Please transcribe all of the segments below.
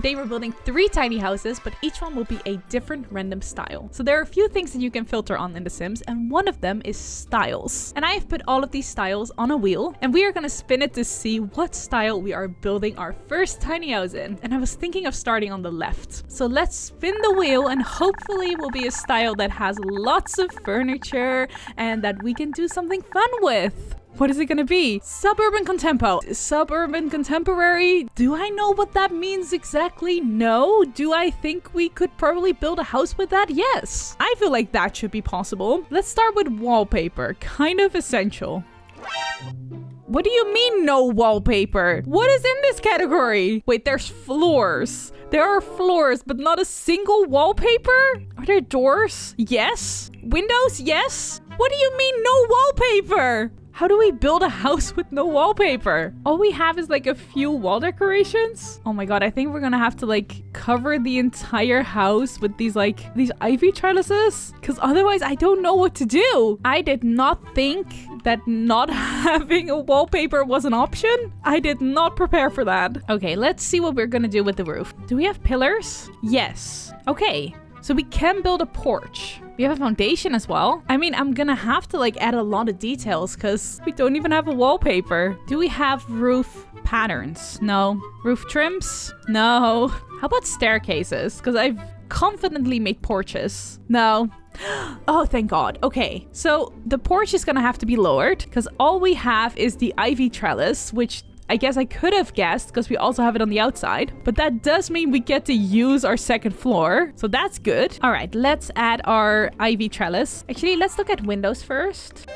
Today we're building 3 tiny houses, but each one will be a different random style. So there are a few things that you can filter on in The Sims, and one of them is styles. And I have put all of these styles on a wheel, and we are gonna spin it to see what style we are building our first tiny house in. And I was thinking of starting on the left. So let's spin the wheel, and hopefully it will be a style that has lots of furniture and that we can do something fun with. What is it gonna be? Suburban Contempo. Suburban Contemporary? Do I know what that means exactly? No. Do I think we could probably build a house with that? Yes. I feel like that should be possible. Let's start with wallpaper. Kind of essential. What do you mean no wallpaper? What is in this category? Wait, there's floors. There are floors, but not a single wallpaper? Are there doors? Yes. Windows? Yes. What do you mean no wallpaper? How do we build a house with no wallpaper? All we have is like a few wall decorations. Oh my god, I think we're gonna have to like cover the entire house with these ivy trellises, because otherwise I don't know what to do. I did not think that not having a wallpaper was an option. I did not prepare for that. Okay, let's see what we're gonna do with the roof. Do we have pillars? Yes. Okay. So we can build a porch. We have a foundation as well. I mean, I'm gonna have to like add a lot of details because we don't even have a wallpaper. Do we have roof patterns? No. Roof trims? No. How about staircases? Because I've confidently made porches. No. Oh, thank God. Okay, so the porch is gonna have to be lowered because all we have is the ivy trellis, which I guess I could have guessed because we also have it on the outside, but that does mean we get to use our second floor. So that's good. All right, let's add our ivy trellis. Actually, let's look at windows first.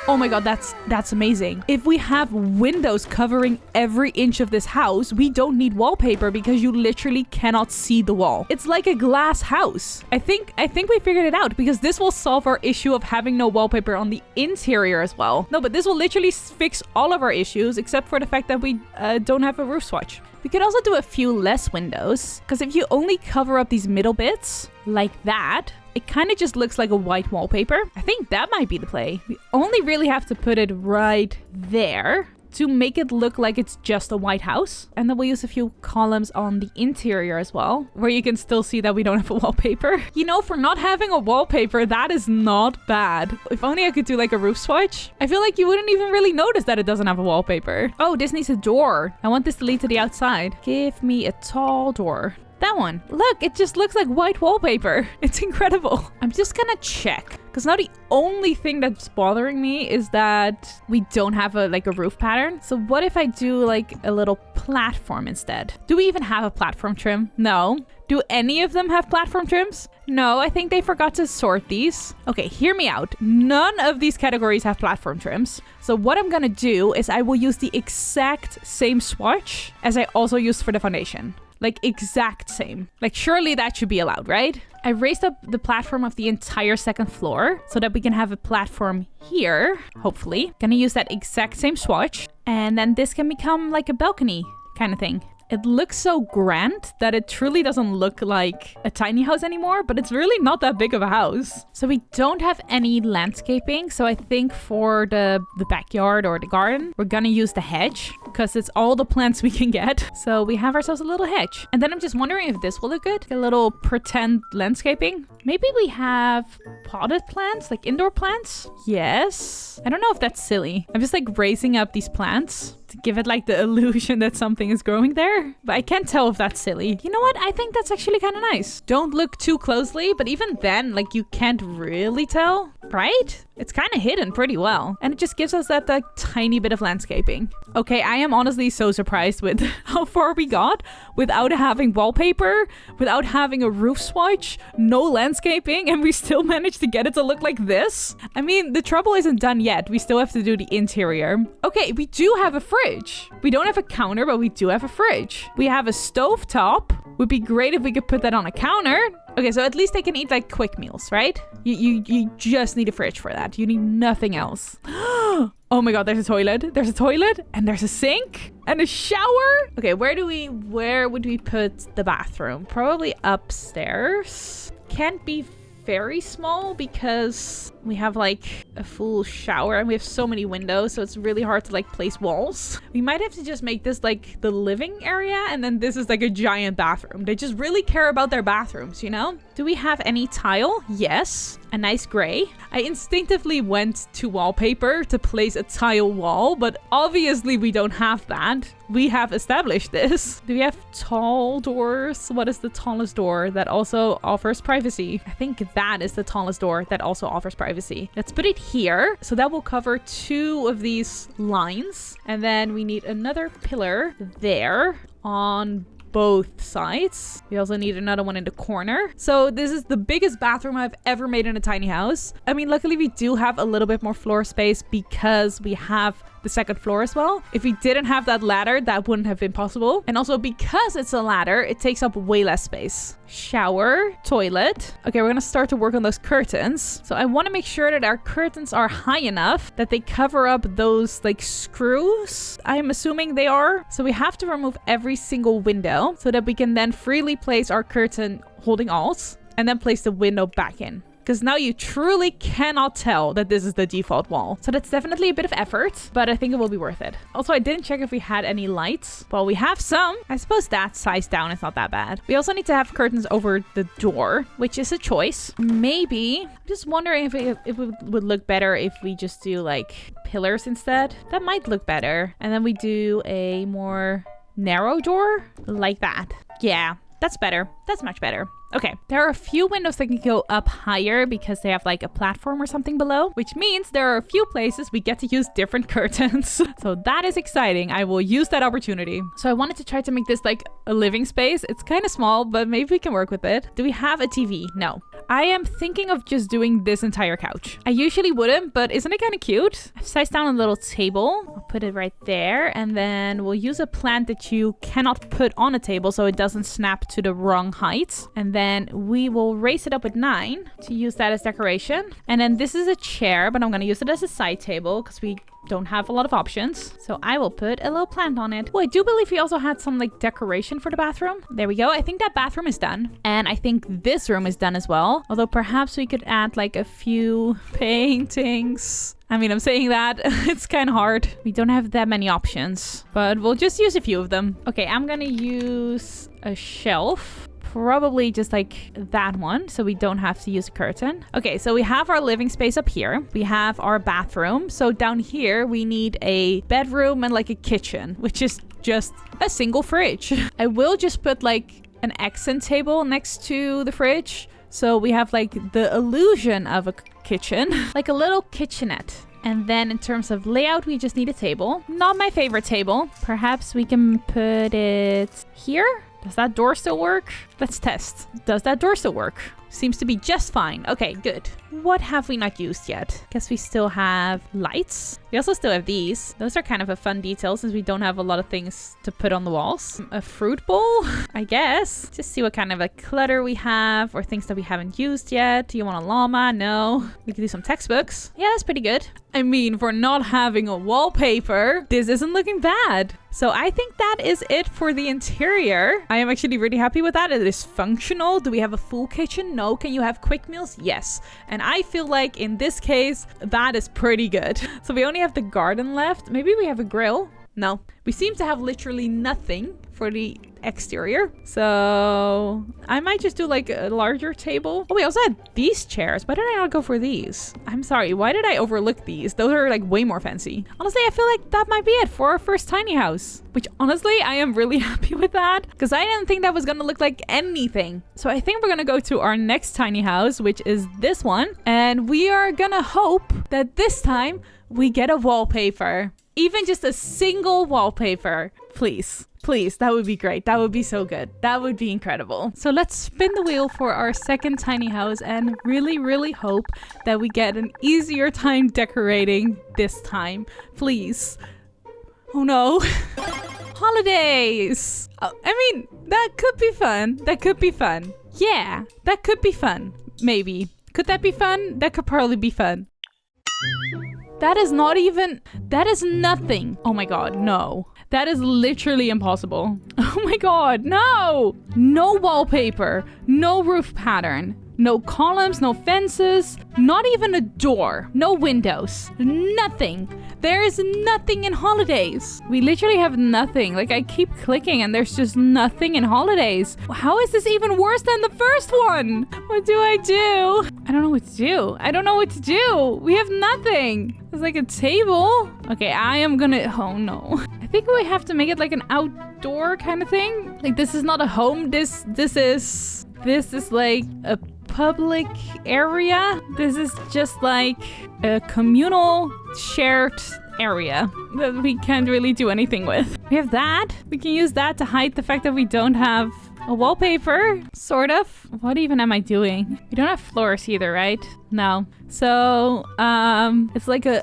Oh my god, that's amazing. If we have windows covering every inch of this house, we don't need wallpaper because you literally cannot see the wall. It's like a glass house. I think we figured it out because this will solve our issue of having no wallpaper on the interior as well. No, but this will literally fix all of our issues except for the fact that we don't have a roof swatch. We could also do a few less windows because if you only cover up these middle bits like that, it kind of just looks like a white wallpaper. I think that might be the play. We only really have to put it right there to make it look like it's just a white house. And then we'll use a few columns on the interior as well, where you can still see that we don't have a wallpaper. You know, for not having a wallpaper, that is not bad. If only I could do like a roof swatch. I feel like you wouldn't even really notice that it doesn't have a wallpaper. Oh, this needs a door. I want this to lead to the outside. Give me a tall door. That one. Look, it just looks like white wallpaper. It's incredible. I'm just gonna check. Because now the only thing that's bothering me is that we don't have a roof pattern. So what if I do like a little platform instead? Do we even have a platform trim? No. Do any of them have platform trims? No, I think they forgot to sort these. Okay, hear me out. None of these categories have platform trims. So what I'm gonna do is I will use the exact same swatch as I also used for the foundation. Like exact same. Like surely that should be allowed, right? I raised up the platform of the entire second floor so that we can have a platform here, hopefully. Gonna use that exact same swatch. And then this can become like a balcony kind of thing. It looks so grand that it truly doesn't look like a tiny house anymore, but it's really not that big of a house. So we don't have any landscaping. So I think for the backyard or the garden, we're gonna use the hedge because it's all the plants we can get. So we have ourselves a little hedge. And then I'm just wondering if this will look good. A little pretend landscaping. Maybe we have potted plants, like indoor plants. Yes. I don't know if that's silly. I'm just like raising up these plants to give it like the illusion that something is growing there. But I can't tell if that's silly. You know what? I think that's actually kind of nice. Don't look too closely, but even then, like you can't really tell, right? It's kind of hidden pretty well. And it just gives us that like tiny bit of landscaping. Okay, I am honestly so surprised with how far we got without having wallpaper, without having a roof swatch, no landscaping, and we still managed to get it to look like this. I mean, the trouble isn't done yet. We still have to do the interior. Okay, we do have a fridge. We don't have a counter, but we do have a fridge. We have a stove top. Would be great if we could put that on a counter. Okay, so at least they can eat like quick meals, right? You just need a fridge for that. You need nothing else. Oh my god, there's a toilet. There's a toilet and there's a sink and a shower. Okay, where would we put the bathroom? Probably upstairs. Can't be very small because we have like a full shower and we have so many windows, so it's really hard to like place walls. We might have to just make this like the living area, and then this is like a giant bathroom. They just really care about their bathrooms, you know? Do we have any tile? Yes. A nice gray. I instinctively went to wallpaper to place a tile wall, but obviously we don't have that. We have established this. Do we have tall doors? What is the tallest door that also offers privacy? I think that is the tallest door that also offers privacy. Let's put it here. So that will cover 2 of these lines. And then we need another pillar there on both sides. We also need another one in the corner. So this is the biggest bathroom I've ever made in a tiny house. I mean, luckily we do have a little bit more floor space because we have the second floor as well. If we didn't have that ladder, that wouldn't have been possible. And also because it's a ladder, it takes up way less space. Shower, toilet. Okay, we're gonna start to work on those curtains. So I want to make sure that our curtains are high enough that they cover up those like screws. I'm assuming they are. So we have to remove every single window so that we can then freely place our curtain holding Alt and then place the window back in. Because now you truly cannot tell that this is the default wall. So that's definitely a bit of effort, but I think it will be worth it. Also, I didn't check if we had any lights. Well, we have some. I suppose that size down is not that bad. We also need to have curtains over the door, which is a choice. Maybe. I'm just wondering if it would look better if we just do like pillars instead. That might look better. And then we do a more narrow door like that. Yeah, that's better. That's much better. Okay, there are a few windows that can go up higher because they have like a platform or something below, which means there are a few places we get to use different curtains. So that is exciting. I will use that opportunity. So I wanted to try to make this like a living space. It's kind of small, but maybe we can work with it. Do we have a TV? No. I am thinking of just doing this entire couch. I usually wouldn't, but isn't it kind of cute? I've sized down a little table. I'll put it right there. And then we'll use a plant that you cannot put on a table so it doesn't snap to the wrong height. And then we will raise it up with 9 to use that as decoration. And then this is a chair, but I'm going to use it as a side table because we don't have a lot of options. So I will put a little plant on it. Oh, I do believe we also had some like decoration for the bathroom. There we go. I think that bathroom is done. And I think this room is done as well. Although perhaps we could add like a few paintings. I mean, I'm saying that it's kind of hard. We don't have that many options, but we'll just use a few of them. Okay, I'm gonna use a shelf. Probably just like that one, so we don't have to use a curtain. Okay, so we have our living space up here. We have our bathroom. So down here, we need a bedroom and like a kitchen, which is just a single fridge. I will just put like an accent table next to the fridge. So we have like the illusion of a kitchen, like a little kitchenette. And then in terms of layout, we just need a table. Not my favorite table. Perhaps we can put it here. Does that door still work? Let's test. Does that door still work? Seems to be just fine. Okay, good. What have we not used yet? Guess we still have lights. We also still have these. Those are kind of a fun detail since we don't have a lot of things to put on the walls. A fruit bowl, I guess. Just see what kind of a clutter we have or things that we haven't used yet. Do you want a llama? No. We can do some textbooks. Yeah, that's pretty good. I mean, for not having a wallpaper, this isn't looking bad. So I think that is it for the interior. I am actually really happy with that. It is functional. Do we have a full kitchen? No. Can you have quick meals? Yes. And I feel like in this case, that is pretty good. So we only have the garden left. Maybe we have a grill. No. We seem to have literally nothing for the exterior. So I might just do like a larger table. Oh, we also had these chairs. Why did I not go for these? I'm sorry. Why did I overlook these? Those are like way more fancy. Honestly, I feel like that might be it for our first tiny house, which honestly, I am really happy with that because I didn't think that was going to look like anything. So I think we're going to go to our next tiny house, which is this one. And we are going to hope that this time we get a wallpaper. Even just a single wallpaper. Please. Please, that would be great. That would be so good. That would be incredible. So let's spin the wheel for our second tiny house and really, really hope that we get an easier time decorating this time. Please. Oh no. Holidays. Oh, I mean, that could be fun. That could be fun. Yeah, that could be fun. Maybe. Could that be fun? That could probably be fun. That is not even... That is nothing. Oh my god, no. That is literally impossible. Oh my god, no! No wallpaper. No roof pattern. No columns, no fences, not even a door, no windows, nothing. There is nothing in holidays. We literally have nothing. Like, I keep clicking and there's just nothing in holidays. How is this even worse than the first one? What do I do? I don't know what to do. I don't know what to do. We have nothing. There's like a table. Okay, I am gonna... Oh no. I think we have to make it like an outdoor kind of thing. Like, this is not a home. This is like a public area. This is just like a communal shared area that we can't really do anything with. We have that. We can use that to hide the fact that we don't have a wallpaper, sort of. What even am I doing? We don't have floors either, right? No. So, it's like a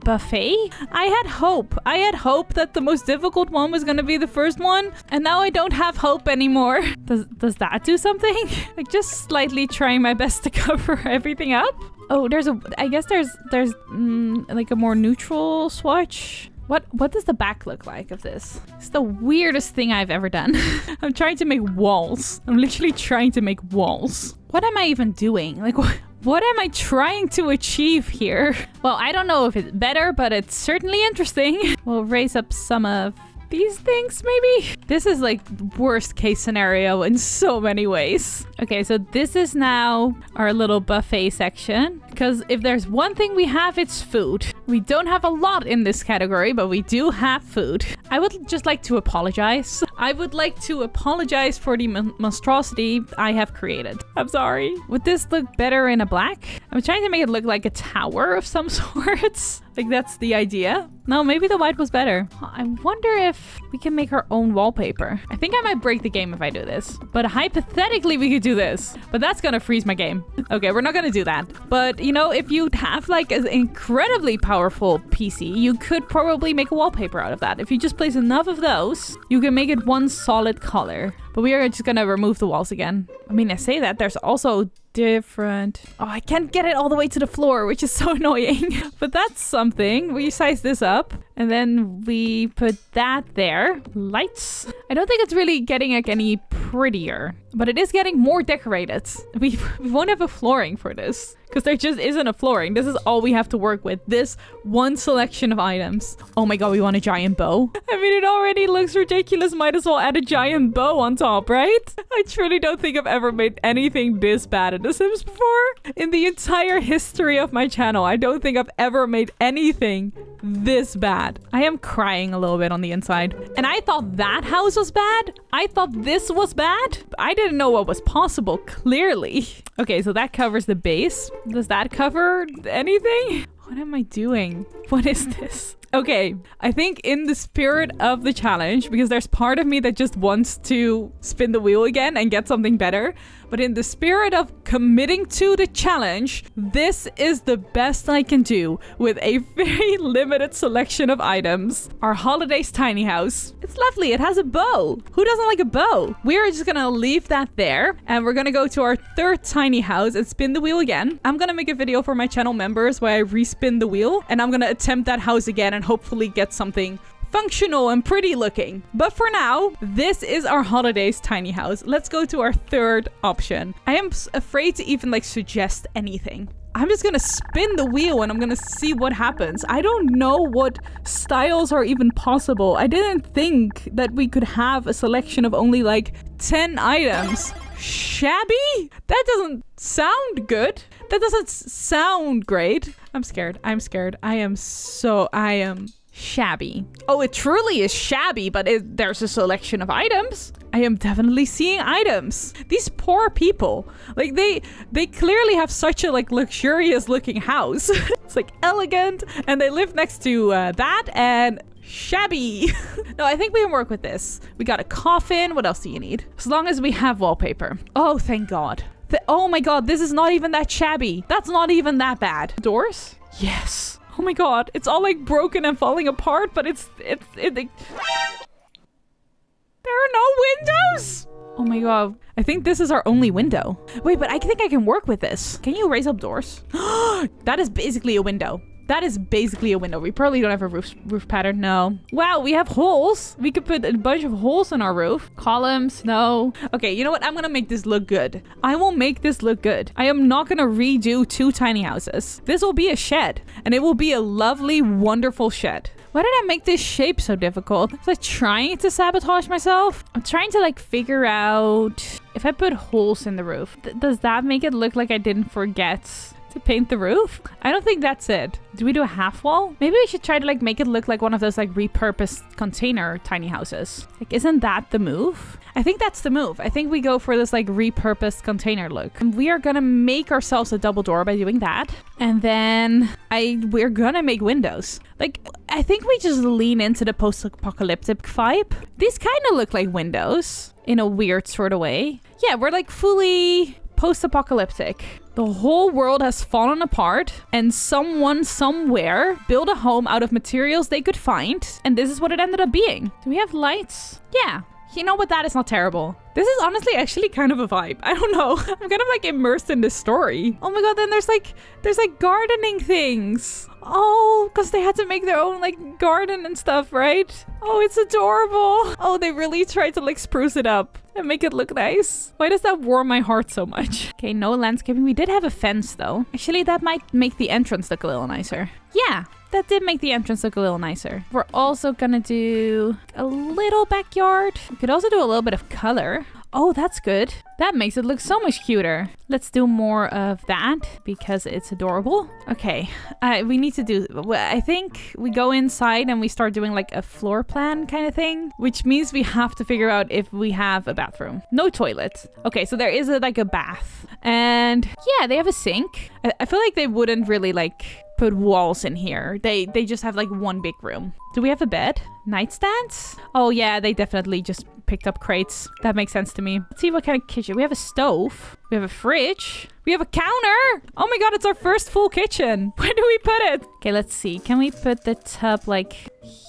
buffet. I had hope that the most difficult one was gonna be the first one, and now I don't have hope anymore. Does that do something? Like, just slightly trying my best to cover everything up. Oh, I guess there's like a more neutral swatch. What does the back look like of this? It's the weirdest thing I've ever done. I'm trying to make walls. I'm literally trying to make walls. What am I even doing? Like, what am I trying to achieve here? Well, I don't know if it's better, but it's certainly interesting. We'll raise up some of these things, maybe? This is like worst case scenario in so many ways. Okay, so this is now our little buffet section. Because if there's one thing we have, it's food. We don't have a lot in this category, but we do have food. I would just like to apologize. I would like to apologize for the monstrosity I have created. I'm sorry. Would this look better in a black? I'm trying to make it look like a tower of some sorts. Like, that's the idea. No, maybe the white was better. I wonder if we can make our own wallpaper. I think I might break the game if I do this. But hypothetically, we could do this. But that's gonna freeze my game. Okay, we're not gonna do that. But, you know, if you have like an incredibly powerful PC, you could probably make a wallpaper out of that. If you just place enough of those, you can make it one solid color. But we are just gonna remove the walls again. I mean, I say that, there's also different... Oh, I can't get it all the way to the floor, which is so annoying. But that's something. We size this up and then we put that there. Lights. I don't think it's really getting like any prettier, but it is getting more decorated. We won't have a flooring for this because there just isn't a flooring. This is all we have to work with. This one selection of items. Oh my god, we want a giant bow. I mean, it already looks ridiculous. Might as well add a giant bow on top, right? I truly don't think I've ever made anything this bad in The Sims before. In the entire history of my channel, I don't think I've ever made anything this bad. I am crying a little bit on the inside. And I thought that house was bad. I thought this was bad. I didn't know what was possible, clearly. Okay, so that covers the base. Does that cover anything? What am I doing? What is this? Okay, I think in the spirit of the challenge, because there's part of me that just wants to spin the wheel again and get something better, but in the spirit of committing to the challenge, this is the best I can do with a very limited selection of items. Our holidays tiny house. It's lovely. It has a bow. Who doesn't like a bow? We're just gonna leave that there and we're gonna go to our third tiny house and spin the wheel again. I'm gonna make a video for my channel members where I respin the wheel and I'm gonna attempt that house again and hopefully get something functional and pretty looking. But for now, this is our holidays tiny house. Let's go to our third option. I am afraid to even like suggest anything. I'm just gonna spin the wheel and I'm gonna see what happens. I don't know what styles are even possible. I didn't think that we could have a selection of only like 10 items. Shabby? That doesn't sound good. That doesn't sound great. I'm scared. I'm scared. I am shabby. Oh, it truly is shabby, but there's a selection of items. I am definitely seeing items. These poor people, like they clearly have such a like luxurious looking house. It's like elegant and they live next to that and shabby. No, I think we can work with this. We got a coffin. What else do you need? As long as we have wallpaper. Oh, thank God. Oh my God, this is not even that shabby. That's not even that bad. Doors? Yes. Oh my god, it's all like broken and falling apart, but there are no windows! Oh my god, I think this is our only window. Wait, but I think I can work with this. Can you raise up doors? That is basically a window. That is basically a window. We probably don't have a roof pattern. No. Wow, we have holes. We could put a bunch of holes in our roof. Columns. No. Okay, you know what? I'm gonna make this look good. I will make this look good. I am not gonna redo 2 tiny houses. This will be a shed, and it will be a lovely, wonderful shed. Why did I make this shape so difficult? Was I trying to sabotage myself? I'm trying to like figure out if I put holes in the roof. Does that make it look like I didn't forget to paint the roof? I don't think that's it. Do we do a half wall? Maybe we should try to like make it look like one of those like repurposed container tiny houses. Like, isn't that the move? I think that's the move. I think we go for this like repurposed container look. And we are gonna make ourselves a double door by doing that. And then we're gonna make windows. Like, I think we just lean into the post-apocalyptic vibe. These kind of look like windows in a weird sort of way. Yeah, we're like fully post-apocalyptic. The whole world has fallen apart and someone somewhere built a home out of materials they could find. And this is what it ended up being. Do we have lights? Yeah. You know what? That is not terrible. This is honestly actually kind of a vibe. I don't know. I'm kind of like immersed in this story. Oh my god, then there's like gardening things. Oh, because they had to make their own like garden and stuff, right? Oh, it's adorable. Oh, they really tried to like spruce it up and make it look nice. Why does that warm my heart so much? Okay, no landscaping. We did have a fence though. Actually, that might make the entrance look a little nicer. Yeah. That did make the entrance look a little nicer. We're also gonna do a little backyard. We could also do a little bit of color. Oh, that's good. That makes it look so much cuter. Let's do more of that because it's adorable. Okay, we need to do... I think we go inside and we start doing like a floor plan kind of thing, which means we have to figure out if we have a bathroom. No toilet. Okay, so there is like a bath. And yeah, they have a sink. I feel like they wouldn't really like put walls in here. They just have like one big room. Do we have a bed? Nightstands? Oh yeah, they definitely just picked up crates. That makes sense to me. Let's see what kind of kitchen. We have a stove. We have a fridge. We have a counter. Oh my god, it's our first full kitchen. Where do we put it? Okay, let's see. Can we put the tub like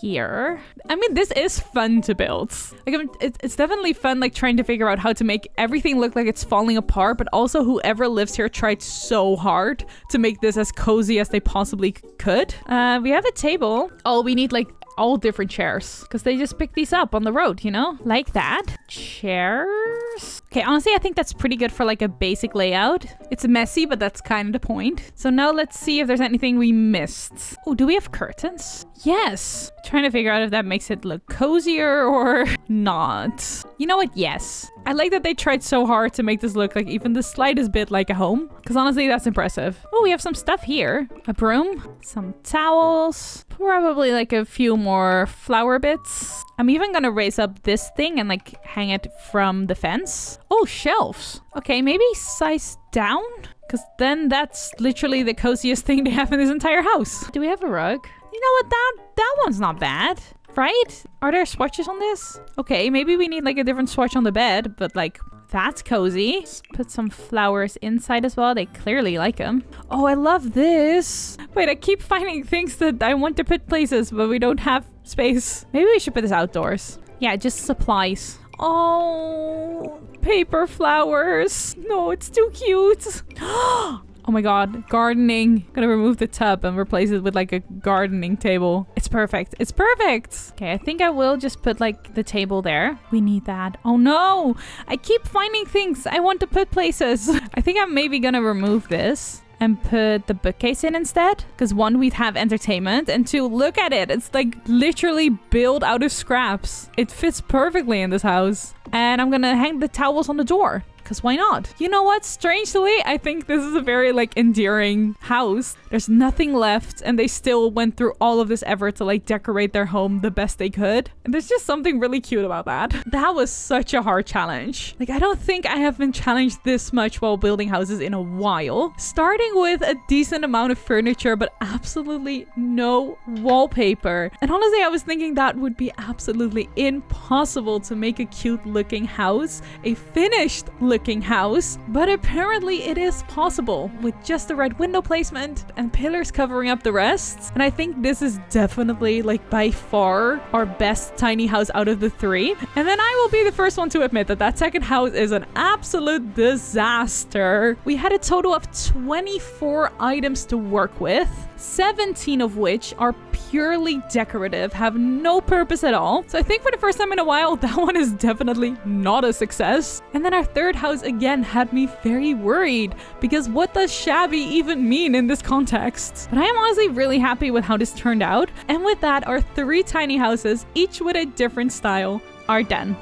here? I mean, this is fun to build. Like, it's definitely fun like trying to figure out how to make everything look like it's falling apart, but also whoever lives here tried so hard to make this as cozy as they possibly could. We have a table. Oh, we need like all different chairs because they just picked these up on the road, you know, like that. Chairs. Okay, honestly, I think that's pretty good for like a basic layout. It's messy, but that's kind of the point. So now let's see if there's anything we missed. Oh, do we have curtains? Yes. Trying to figure out if that makes it look cozier or not. You know what? Yes. I like that they tried so hard to make this look like even the slightest bit like a home. Because honestly, that's impressive. Oh, we have some stuff here. A broom, some towels, probably like a few more flower bits. I'm even gonna raise up this thing and like hang it from the fence. Oh, shelves. Okay, maybe size down? Because then that's literally the coziest thing they have in this entire house. Do we have a rug? You know what? That one's not bad, right? Are there swatches on this? Okay, maybe we need like a different swatch on the bed, but like that's cozy. Let's put some flowers inside as well. They clearly like them. Oh, I love this. Wait, I keep finding things that I want to put places, but we don't have space. Maybe we should put this outdoors. Yeah, just supplies. Oh, paper flowers. No, it's too cute. Oh my god, gardening. I'm gonna remove the tub and replace it with like a gardening table. It's perfect. It's perfect. Okay, I think I will just put like the table there. We need that. Oh no, I keep finding things I want to put places. I think I'm maybe gonna remove this and put the bookcase in instead. Because one, we'd have entertainment, and two, look at it. It's like literally built out of scraps. It fits perfectly in this house. And I'm gonna hang the towels on the door. Because why not? You know what? Strangely, I think this is a very like endearing house. There's nothing left and they still went through all of this effort to like decorate their home the best they could. And there's just something really cute about that. That was such a hard challenge. Like, I don't think I have been challenged this much while building houses in a while. Starting with a decent amount of furniture, but absolutely no wallpaper. And honestly, I was thinking that would be absolutely impossible to make a cute looking house, a finished looking looking house, but apparently it is possible with just the right window placement and pillars covering up the rest. And I think this is definitely like by far our best tiny house out of the 3. And then I will be the first one to admit that that second house is an absolute disaster. We had a total of 24 items to work with, 17 of which are purely decorative, have no purpose at all. So I think for the first time in a while, that one is definitely not a success. And then our third house again had me very worried, because what does shabby even mean in this context? But I am honestly really happy with how this turned out. And with that, our 3 tiny houses, each with a different style, are done.